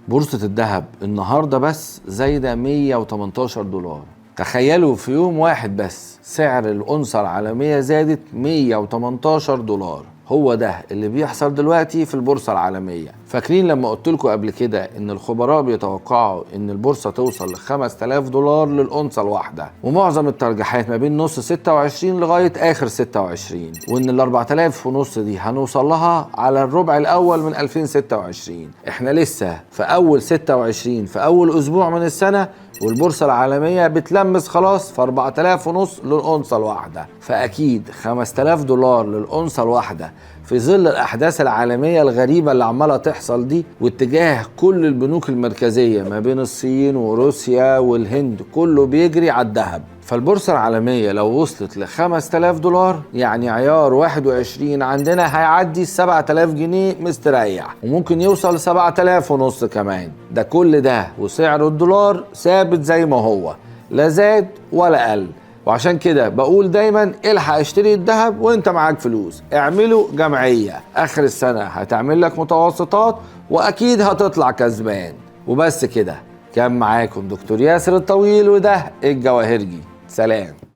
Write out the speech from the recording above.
بورصة الذهب النهاردة بس زايدة 118 دولار. تخيلوا في يوم واحد بس سعر الأونصة العالمية زادت 118 دولار. هو ده اللي بيحصل دلوقتي في البورصة العالمية. فاكرين لما قلت لكم قبل كده ان الخبراء بيتوقعوا ان البورصة توصل ل 5000 دولار للأونصة الواحدة، ومعظم الترجيحات ما بين نص 26 لغاية آخر 26، وان ال 4000 ونص دي هنوصل لها على الربع الأول من 2026. احنا لسه في أول 26، في أول أسبوع من السنة، والبورصة العالمية بتلمس خلاص في 4000 ونص للأونصة الواحدة. فأكيد 5000 دولار للأونصة الواحدة في ظل الأحداث العالمية الغريبة اللي عمالة تحصل دي، واتجاه كل البنوك المركزية ما بين الصين وروسيا والهند كله بيجري على الذهب. فالبورصة العالمية لو وصلت ل 5000 دولار يعني عيار 21 عندنا هيعدي 7000 جنيه مستريح، وممكن يوصل 7000 ونص كمان. ده كل ده وسعر الدولار ثابت زي ما هو، لا زاد ولا قل. وعشان كده بقول دايما الحق اشتري الذهب وانت معاك فلوس. اعملوا جمعية اخر السنة هتعمل لك متوسطات واكيد هتطلع كسبان. وبس كده. كان معاكم دكتور ياسر الطويل وده الجواهرجي. سلام.